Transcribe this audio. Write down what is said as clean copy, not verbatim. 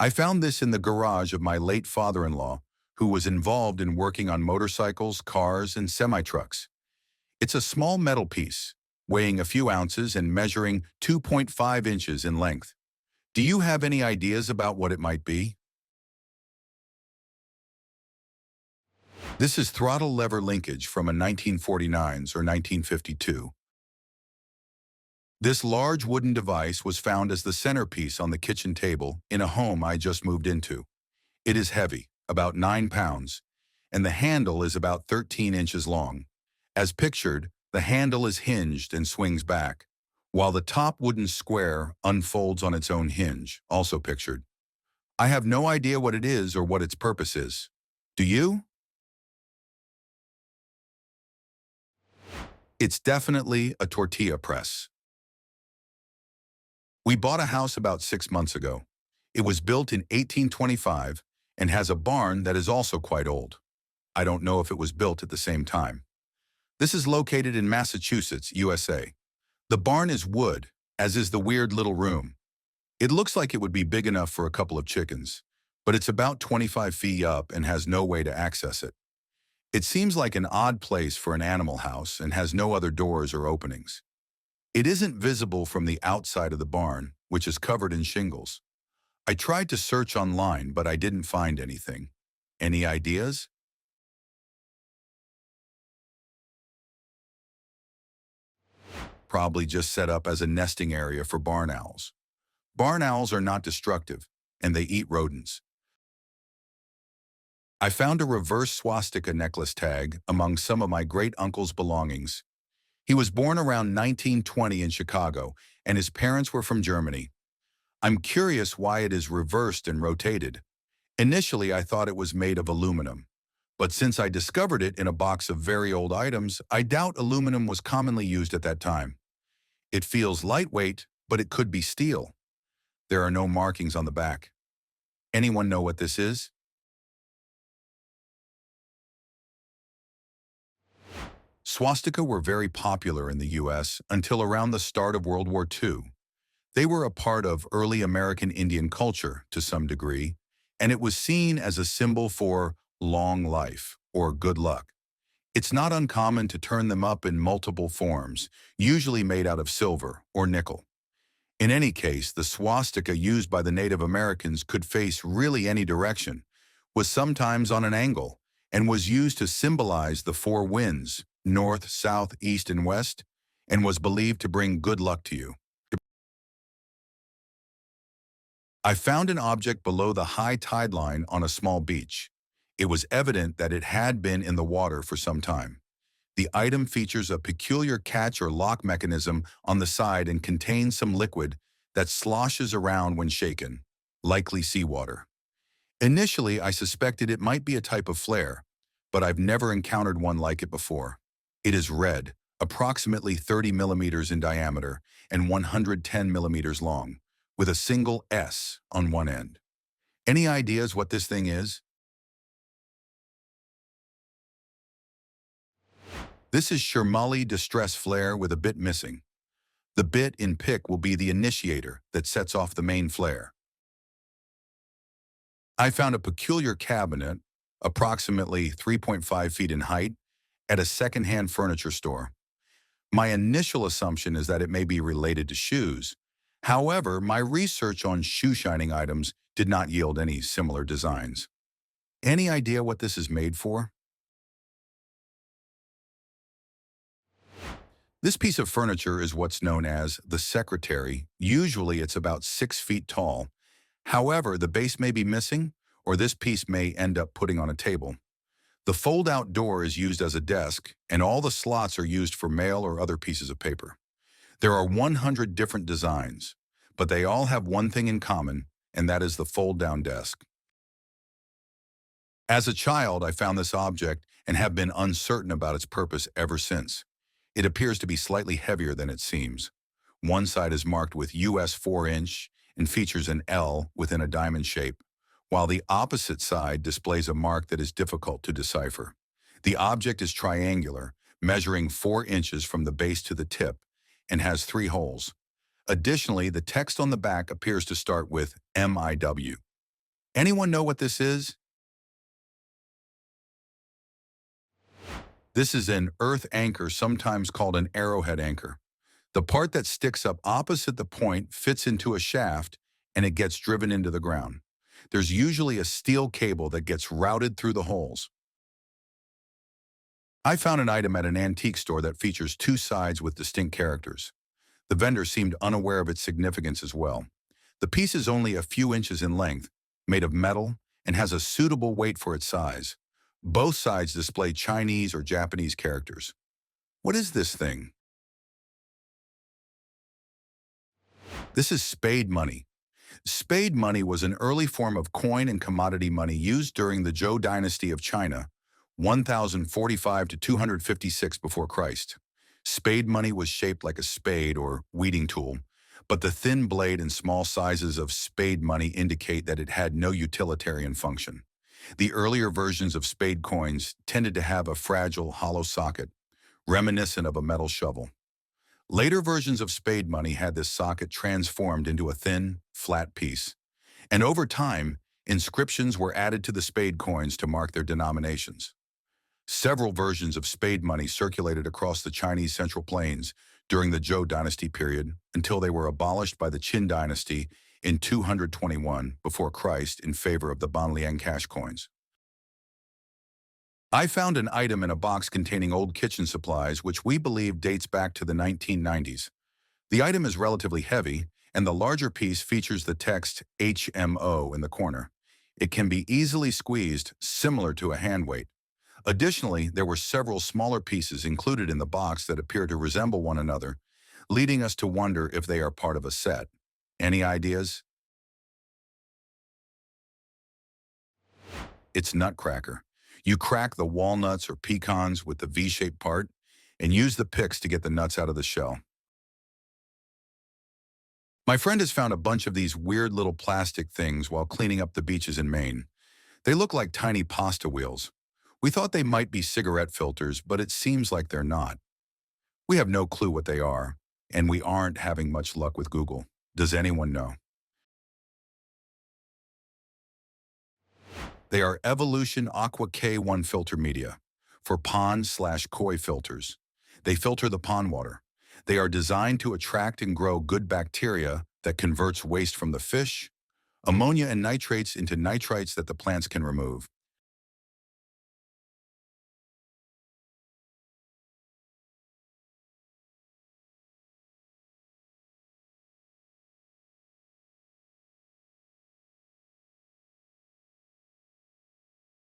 I found this in the garage of my late father-in-law, who was involved in working on motorcycles, cars, and semi-trucks. It's a small metal piece, weighing a few ounces and measuring 2.5 inches in length. Do you have any ideas about what it might be? This is throttle lever linkage from a 1949s or 1952. This large wooden device was found as the centerpiece on the kitchen table in a home I just moved into. It is heavy, about 9 pounds, and the handle is about 13 inches long. As pictured, the handle is hinged and swings back, while the top wooden square unfolds on its own hinge, also pictured. I have no idea what it is or what its purpose is. Do you? It's definitely a tortilla press. We bought a house about 6 months ago. It was built in 1825 and has a barn that is also quite old. I don't know if it was built at the same time. This is located in Massachusetts, USA. The barn is wood, as is the weird little room. It looks like it would be big enough for a couple of chickens, but it's about 25 feet up and has no way to access it. It seems like an odd place for an animal house and has no other doors or openings. It isn't visible from the outside of the barn, which is covered in shingles. I tried to search online, but I didn't find anything. Any ideas? Probably just set up as a nesting area for barn owls. Barn owls are not destructive, and they eat rodents. I found a reverse swastika necklace tag among some of my great-uncle's belongings. He was born around 1920 in Chicago, and his parents were from Germany. I'm curious why it is reversed and rotated. Initially, I thought it was made of aluminum. But since I discovered it in a box of very old items, I doubt aluminum was commonly used at that time. It feels lightweight, but it could be steel. There are no markings on the back. Anyone know what this is? Swastika were very popular in the US until around the start of World War II. They were a part of early American Indian culture to some degree, and it was seen as a symbol for long life or good luck. It's not uncommon to turn them up in multiple forms, usually made out of silver or nickel. In any case, the swastika used by the Native Americans could face really any direction, was sometimes on an angle, and was used to symbolize the four winds, north, south, east, and west, and was believed to bring good luck to you. I found an object below the high tide line on a small beach. It was evident that it had been in the water for some time. The item features a peculiar catch or lock mechanism on the side and contains some liquid that sloshes around when shaken, likely seawater. Initially, I suspected it might be a type of flare, but I've never encountered one like it before. It is red, approximately 30 millimeters in diameter and 110 millimeters long, with a single S on one end. Any ideas what this thing is? This is Shermali distress flare with a bit missing. The bit in pick will be the initiator that sets off the main flare. I found a peculiar cabinet, approximately 3.5 feet in height, at a second-hand furniture store. My initial assumption is that it may be related to shoes. However, my research on shoe-shining items did not yield any similar designs. Any idea what this is made for? This piece of furniture is what's known as the secretary. Usually it's about 6 feet tall. However, the base may be missing, or this piece may end up putting on a table. The fold-out door is used as a desk, and all the slots are used for mail or other pieces of paper. There are 100 different designs, but they all have one thing in common, and that is the fold-down desk. As a child, I found this object and have been uncertain about its purpose ever since. It appears to be slightly heavier than it seems. One side is marked with US 4-inch and features an L within a diamond shape, while the opposite side displays a mark that is difficult to decipher. The object is triangular, measuring 4 inches from the base to the tip, and has 3 holes. Additionally, the text on the back appears to start with MIW. Anyone know what this is? This is an earth anchor, sometimes called an arrowhead anchor. The part that sticks up opposite the point fits into a shaft and it gets driven into the ground. There's usually a steel cable that gets routed through the holes. I found an item at an antique store that features two sides with distinct characters. The vendor seemed unaware of its significance as well. The piece is only a few inches in length, made of metal, and has a suitable weight for its size. Both sides display Chinese or Japanese characters. What is this thing? This is spade money. Spade money was an early form of coin and commodity money used during the Zhou dynasty of China, 1045 to 256 before Christ. Spade money was shaped like a spade or weeding tool, but the thin blade and small sizes of spade money indicate that it had no utilitarian function. The earlier versions of spade coins tended to have a fragile, hollow socket, reminiscent of a metal shovel. Later versions of spade money had this socket transformed into a thin, flat piece. And over time, inscriptions were added to the spade coins to mark their denominations. Several versions of spade money circulated across the Chinese Central Plains during the Zhou dynasty period until they were abolished by the Qin dynasty in 221 before Christ in favor of the Banliang cash coins. I found an item in a box containing old kitchen supplies which we believe dates back to the 1990s. The item is relatively heavy, and the larger piece features the text HMO in the corner. It can be easily squeezed, similar to a hand weight. Additionally, there were several smaller pieces included in the box that appear to resemble one another, leading us to wonder if they are part of a set. Any ideas? It's nutcracker. You crack the walnuts or pecans with the V-shaped part and use the picks to get the nuts out of the shell. My friend has found a bunch of these weird little plastic things while cleaning up the beaches in Maine. They look like tiny pasta wheels. We thought they might be cigarette filters, but it seems like they're not. We have no clue what they are, and we aren't having much luck with Google. Does anyone know? They are Evolution Aqua K1 filter media for pond/koi filters. They filter the pond water. They are designed to attract and grow good bacteria that converts waste from the fish, ammonia and nitrates into nitrites that the plants can remove.